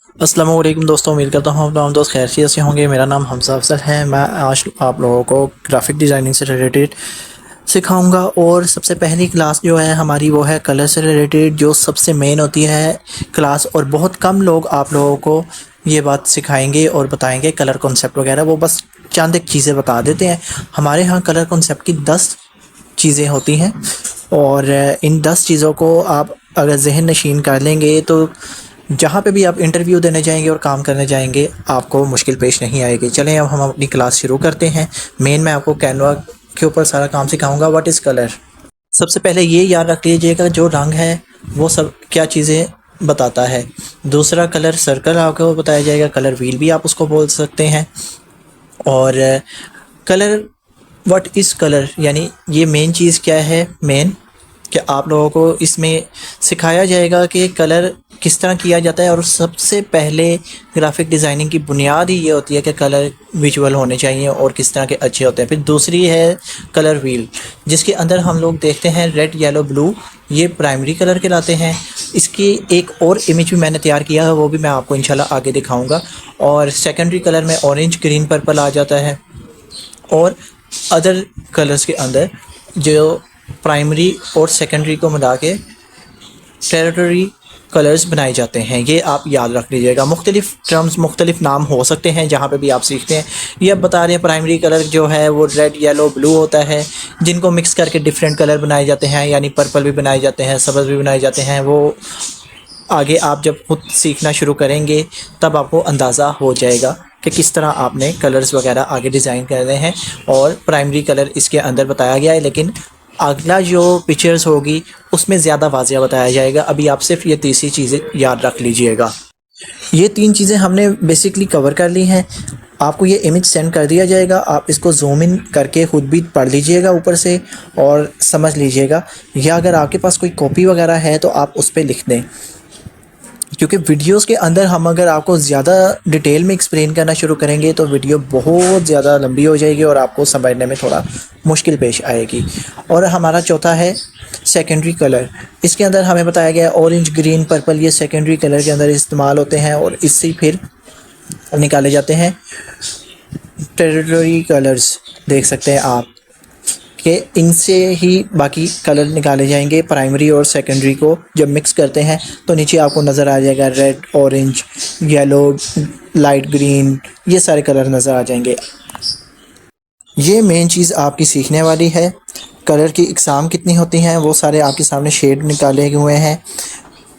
अस्सलाम वालेकुम दोस्तों, उम्मीद करता हूँ आप दोस्त खैरियत से होंगे। मेरा नाम हमजा अफजल है। मैं आज आप लोगों को ग्राफिक डिज़ाइनिंग से रिलेटेड सिखाऊंगा। और सबसे पहली क्लास जो है हमारी वो है कलर से रिलेटेड, जो सबसे मेन होती है क्लास। और बहुत कम लोग आप लोगों को ये बात सिखाएंगे और बताएंगे कलर कॉन्सेप्ट वगैरह। वो बस चंद एक चीज़ें बता देते हैं। हमारे यहाँ कलर कॉन्सेप्ट की 10 चीज़ें होती हैं, और इन 10 चीज़ों को आप अगर जहन नशीन कर लेंगे तो जहाँ पे भी आप इंटरव्यू देने जाएंगे और काम करने जाएंगे आपको मुश्किल पेश नहीं आएगी। चलें अब हम अपनी क्लास शुरू करते हैं। मेन मैं आपको कैनवा के ऊपर सारा काम सिखाऊंगा। What is colour. सबसे पहले ये याद रख लीजिएगा, जो रंग है वो सब क्या चीज़ें बताता है। दूसरा, कलर सर्कल आपको बताया जाएगा, कलर व्हील भी आप उसको बोल सकते हैं। और कलर, व्हाट इज़ कलर यानी ये मेन चीज़ क्या है। मेन कि आप लोगों को इसमें सिखाया जाएगा कि कलर किस तरह किया जाता है। और सबसे पहले ग्राफिक डिज़ाइनिंग की बुनियाद ही ये होती है कि कलर विजुअल होने चाहिए और किस तरह के अच्छे होते हैं। फिर दूसरी है कलर व्हील, जिसके अंदर हम लोग देखते हैं रेड, येलो, ब्लू, ये प्राइमरी कलर कहलाते हैं। इसकी एक और इमेज भी मैंने तैयार किया है, वो भी मैं आपको इंशाल्लाह आगे दिखाऊंगा। और सेकेंडरी कलर में ऑरेंज, ग्रीन, पर्पल आ जाता है। और अदर कलर्स के अंदर जो प्राइमरी और सेकेंडरी को मिला के टेरिटरी कलर्स बनाए जाते हैं। ये आप याद रख लीजिएगा। मुख्तलिफ टर्म्स, मुख्तलिफ नाम हो सकते हैं जहाँ पे भी आप सीखते हैं। ये अब बता रहे हैं प्राइमरी कलर जो है वो रेड, येलो, ब्लू होता है, जिनको मिक्स करके डिफरेंट कलर बनाए जाते हैं। यानी पर्पल भी बनाए जाते हैं, सब्ज़ भी बनाए जाते हैं। वो आगे आप जब खुद सीखना शुरू करेंगे तब आपको अंदाज़ा हो जाएगा कि किस तरह आपने कलर्स वगैरह आगे डिज़ाइन करने हैं। और प्राइमरी कलर इसके अंदर बताया गया है, लेकिन अगला जो पिक्चर्स होगी उसमें ज़्यादा वाज़िया बताया जाएगा। अभी आप सिर्फ ये तीसरी चीज़ें याद रख लीजिएगा। ये 3 चीज़ें हमने बेसिकली कवर कर ली हैं। आपको ये इमेज सेंड कर दिया जाएगा, आप इसको जूम इन करके ख़ुद भी पढ़ लीजिएगा ऊपर से और समझ लीजिएगा। या अगर आपके पास कोई कॉपी वगैरह है तो आप उस पर लिख दें, क्योंकि वीडियोस के अंदर हम अगर आपको ज़्यादा डिटेल में एक्सप्लेन करना शुरू करेंगे तो वीडियो बहुत ज़्यादा लंबी हो जाएगी और आपको समझने में थोड़ा मुश्किल पेश आएगी। और हमारा चौथा है सेकेंडरी कलर। इसके अंदर हमें बताया गया है ऑरेंज, ग्रीन, पर्पल, ये सेकेंडरी कलर के अंदर इस्तेमाल होते हैं और इससे फिर निकाले जाते हैं टेरिटरी कलर्स। देख सकते हैं आप कि इनसे ही बाकी कलर निकाले जाएंगे। प्राइमरी और सेकेंडरी को जब मिक्स करते हैं तो नीचे आपको नज़र आ जाएगा red, orange, yellow, light green, ये सारे कलर नज़र आ जाएंगे। ये मेन चीज़ आपकी सीखने वाली है। कलर की इकसाम कितनी होती हैं वो सारे आपके सामने शेड निकाले हुए हैं।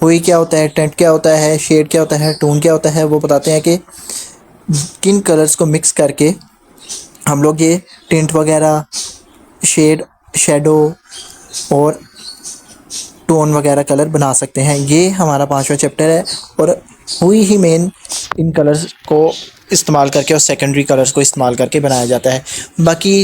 हुई क्या होता है, टेंट क्या होता है, शेड क्या होता है, टोन क्या होता है, वो बताते हैं कि किन कलर्स को मिक्स करके हम लोग ये टिंट वगैरह, शेड, शेडो और टोन वगैरह कलर बना सकते हैं। ये हमारा 5वां चैप्टर है। और हुई ही मेन इन कलर्स को इस्तेमाल करके और सेकेंडरी कलर्स को इस्तेमाल करके बनाया जाता है। बाकी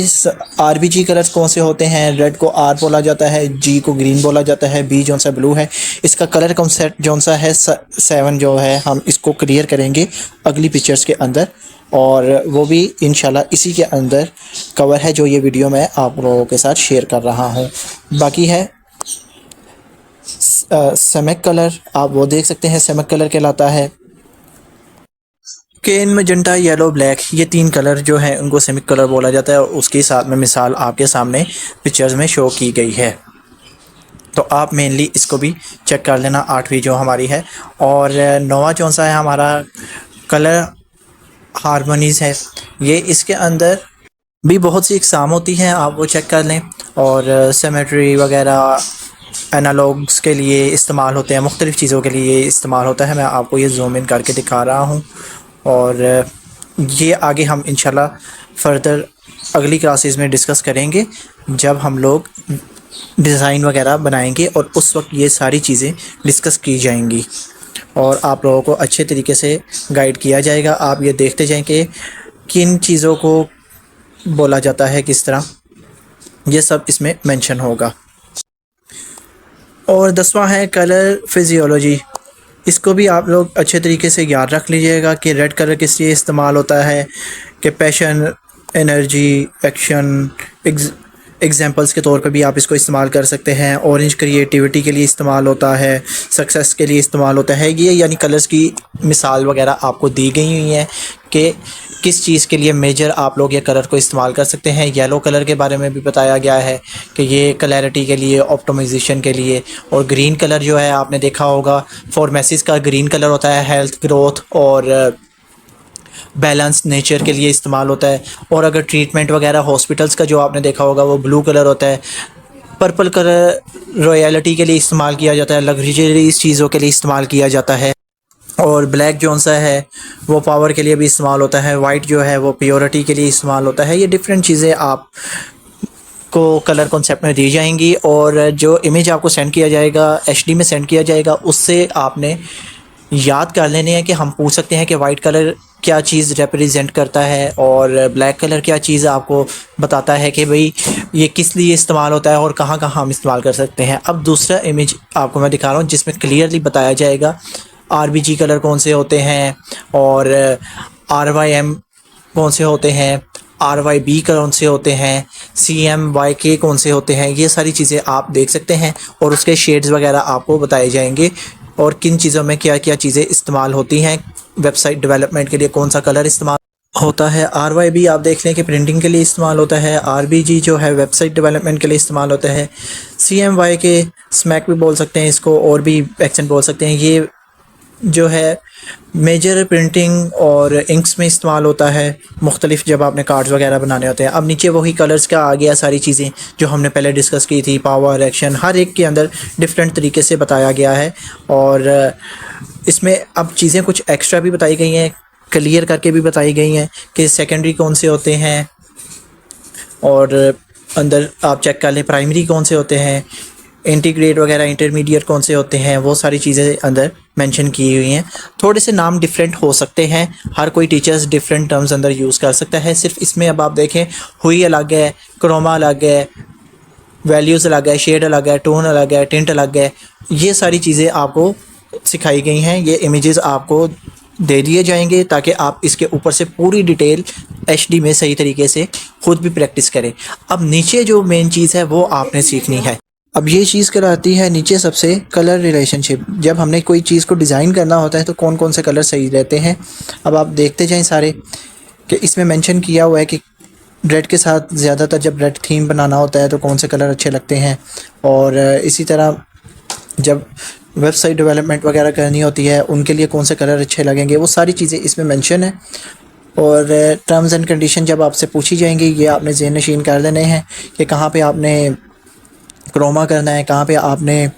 आरबीजी कलर्स कौन से होते हैं, रेड को आर बोला जाता है, जी को ग्रीन बोला जाता है, बी जौन सा ब्लू है। इसका कलर कॉन्सेप्ट जौन सा है 7 जो है, हम इसको क्लियर करेंगे अगली पिक्चर्स के अंदर, और वो भी इंशाल्लाह इसी के अंदर कवर है जो ये वीडियो मैं आप लोगों के साथ शेयर कर रहा हूँ। बाकी है सेमिक कलर, आप वो देख सकते हैं, सेमिक कलर कहलाता है। केन, मैजेंटा, येलो, ब्लैक, ये 3 कलर जो हैं उनको सेमिक कलर बोला जाता है। और उसके साथ में मिसाल आपके सामने पिक्चर्स में शो की गई है, तो आप मेनली इसको भी चेक कर लेना। 8वीं जो हमारी है। और 9वां कौन सा है हमारा, कलर हारमोनीज़ है। ये इसके अंदर भी बहुत सी इकसाम होती हैं, आप वो चेक कर लें। और सिमेट्री वगैरह एनालॉग्स के लिए इस्तेमाल होते हैं, मुख्तलिफ़ चीज़ों के लिए इस्तेमाल होता है। मैं आपको ये जूम इन करके दिखा रहा हूँ। और ये आगे हम इंशाल्लाह फ़र्दर अगली क्लासेस में डिस्कस करेंगे जब हम लोग डिज़ाइन वगैरह बनाएंगे, और उस वक्त ये सारी चीज़ें डिस्कस की जाएंगी और आप लोगों को अच्छे तरीके से गाइड किया जाएगा। आप ये देखते जाएं कि किन चीज़ों को बोला जाता है किस तरह, ये सब इसमें मेंशन होगा। और 10वां है कलर फिजियोलॉजी। इसको भी आप लोग अच्छे तरीके से याद रख लीजिएगा कि रेड कलर किस लिए इस्तेमाल होता है, कि पैशन, एनर्जी, एक्शन, एग्जांपल्स के तौर पे भी आप इसको इस्तेमाल कर सकते हैं। ऑरेंज क्रिएटिविटी के लिए इस्तेमाल होता है, सक्सेस के लिए इस्तेमाल होता है। ये यानी कलर्स की मिसाल वगैरह आपको दी गई हुई हैं कि किस चीज़ के लिए मेजर आप लोग ये कलर को इस्तेमाल कर सकते हैं। येलो कलर के बारे में भी बताया गया है कि ये क्लैरिटी के लिए, ऑप्टिमाइजेशन के लिए। और ग्रीन कलर जो है आपने देखा होगा, फार्मेसीज़ का ग्रीन कलर होता है हेल्थ, ग्रोथ और बैलेंस नेचर के लिए इस्तेमाल होता है। और अगर ट्रीटमेंट वगैरह हॉस्पिटल्स का जो आपने देखा होगा वो ब्लू कलर होता है। पर्पल कलर रॉयलिटी के लिए इस्तेमाल किया जाता है, लग्जरीज चीज़ों के लिए इस्तेमाल किया जाता है। और ब्लैक जो सा है वो पावर के लिए भी इस्तेमाल होता है। वाइट जो है वो प्योरिटी के लिए इस्तेमाल होता है। ये डिफरेंट चीज़ें आप को कलर कॉन्सेप्ट में दी जाएंगी। और जो इमेज आपको सेंड किया जाएगा, एचडी में सेंड किया जाएगा, उससे आपने याद कर लेने हैं कि हम पूछ सकते हैं कि वाइट कलर क्या चीज़ रिप्रेजेंट करता है और ब्लैक कलर क्या चीज़ आपको बताता है कि भाई ये किस लिए इस्तेमाल होता है और कहाँ कहाँ हम इस्तेमाल कर सकते हैं। अब दूसरा इमेज आपको मैं दिखा रहा हूँ जिसमें क्लियरली बताया जाएगा आरबीजी कलर कौन से होते हैं और आरवाईएम कौन से होते हैं, आरवाईबी कौन से होते हैं, सीएमवाईके कौन से होते हैं। ये सारी चीज़ें आप देख सकते हैं और उसके शेड्स वगैरह आपको बताए जाएंगे और किन चीज़ों में क्या क्या चीज़ें इस्तेमाल होती हैं। वेबसाइट डेवलपमेंट के लिए कौन सा कलर इस्तेमाल होता है। आरवाईबी आप देख लें कि प्रिंटिंग के लिए इस्तेमाल होता है। आरबीजी जो है वेबसाइट डेवलपमेंट के लिए इस्तेमाल होता है। सीएमवाईके स्मैक भी बोल सकते हैं इसको और भी एक्सेंट बोल सकते हैं। ये जो है मेजर प्रिंटिंग और इंक्स में इस्तेमाल होता है, मुख्तलिफ जब आपने कार्ड्स वगैरह बनाने होते हैं। अब नीचे वही कलर्स का आ गया, सारी चीज़ें जो हमने पहले डिस्कस की थी, पावर, एक्शन, हर एक के अंदर डिफरेंट तरीके से बताया गया है। और इसमें अब चीज़ें कुछ एक्स्ट्रा भी बताई गई हैं, क्लियर करके भी बताई गई हैं कि सेकेंडरी कौन से होते हैं और अंदर आप चेक कर लें प्राइमरी कौन से होते हैं, इंटीग्रेट वगैरह इंटरमीडिएट कौन से होते हैं, वो सारी चीज़ें अंदर मेंशन की हुई हैं। थोड़े से नाम डिफरेंट हो सकते हैं, हर कोई टीचर्स डिफरेंट टर्म्स अंदर यूज़ कर सकता है। सिर्फ इसमें अब आप देखें हुई अलग है, क्रोमा अलग है, वैल्यूज़ अलग है, शेड अलग है, टोन अलग है, टिंट अलग है। ये सारी चीज़ें आपको सिखाई गई हैं। ये इमेजेस आपको दे दिए जाएंगे ताकि आप इसके ऊपर से पूरी डिटेल एचडी में सही तरीके से खुद भी प्रैक्टिस करें। अब नीचे जो मेन चीज़ है वो आपने सीखनी है। अब ये चीज़ कराती है नीचे सबसे कलर रिलेशनशिप। जब हमने कोई चीज़ को डिज़ाइन करना होता है तो कौन कौन से कलर सही रहते हैं। अब आप देखते जाएं सारे कि इसमें मेंशन किया हुआ है कि रेड के साथ ज़्यादातर जब रेड थीम बनाना होता है तो कौन से कलर अच्छे लगते हैं। और इसी तरह जब वेबसाइट डेवलपमेंट वगैरह करनी होती है उनके लिए कौन से कलर अच्छे लगेंगे, वो सारी चीज़ें इसमें मेंशन है। और टर्म्स एंड कंडीशन जब आपसे पूछी जाएंगी ये आपने ज़हन नशीन कर लेने हैं कि कहाँ पे आपने क्रोमा करना है, कहाँ पे आपने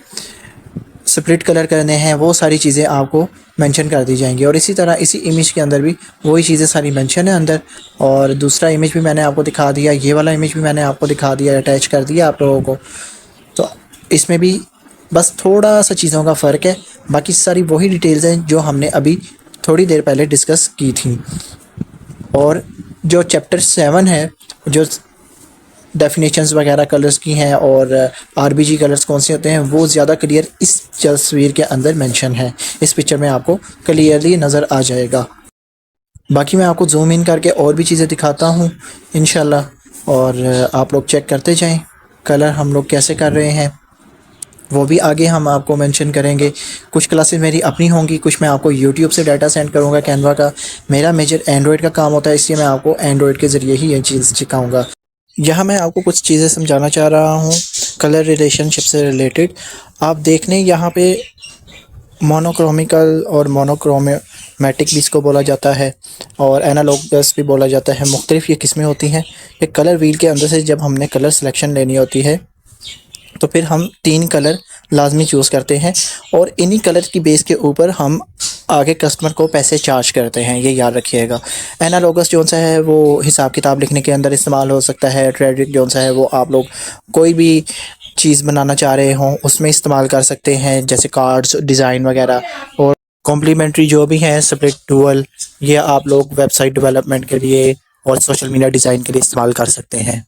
स्प्लिट कलर करने हैं, वो सारी चीज़ें आपको मेंशन कर दी जाएंगी। और इसी तरह इसी इमेज के अंदर भी वही चीज़ें सारी मेंशन है अंदर। और दूसरा इमेज भी मैंने आपको दिखा दिया, ये वाला इमेज भी मैंने आपको दिखा दिया, अटैच कर दिया आप लोगों को। तो इसमें भी बस थोड़ा सा चीज़ों का फ़र्क है, बाकी सारी वही डिटेल्स हैं जो हमने अभी थोड़ी देर पहले डिस्कस की थी। और जो चैप्टर 7 है, जो डेफिनेशंस वगैरह कलर्स की हैं और आरबीजी कलर्स कौन से होते हैं, वो ज़्यादा क्लियर इस तस्वीर के अंदर मेंशन है। इस पिक्चर में आपको क्लियरली नज़र आ जाएगा। बाकी मैं आपको जूम इन करके और भी चीज़ें दिखाता हूँ इंशाल्लाह, और आप लोग चेक करते जाएं कलर हम लोग कैसे कर रहे हैं, वो भी आगे हम आपको मेंशन करेंगे। कुछ क्लासेस मेरी अपनी होंगी, कुछ मैं आपको यूट्यूब से डाटा सेंड करूँगा कैनवा का। मेरा मेजर एंड्रॉयड का काम होता है, इसलिए मैं आपको एंड्रॉयड के ज़रिए ही ये चीज़ सिखाऊँगा। यहाँ मैं आपको कुछ चीज़ें समझाना चाह रहा हूँ कलर रिलेशनशिप से रिलेटेड। आप देख लें यहाँ पे मोनोक्रोमिकल और मोनोक्रोमेटिक भी इसको बोला जाता है और एनालॉगस भी बोला जाता है। मुख्तलिफ ये किस्में होती हैं कि कलर व्हील के अंदर से जब हमने कलर सिलेक्शन लेनी होती है तो फिर हम 3 कलर लाजमी चूज़ करते हैं और इन्हीं कलर की बेस के ऊपर हम आगे कस्टमर को पैसे चार्ज करते हैं, ये याद रखिएगा। एनालॉगस जो सा है वो हिसाब किताब लिखने के अंदर इस्तेमाल हो सकता है। ट्रेडिक जो सा है वो आप लोग कोई भी चीज़ बनाना चाह रहे हों उसमें इस्तेमाल कर सकते हैं, जैसे कार्ड्स, डिज़ाइन वगैरह। और कॉम्प्लीमेंट्री जो भी हैं स्प्लिट, डुअल, ये आप लोग वेबसाइट डेवलपमेंट के लिए और सोशल मीडिया डिज़ाइन के लिए इस्तेमाल कर सकते हैं।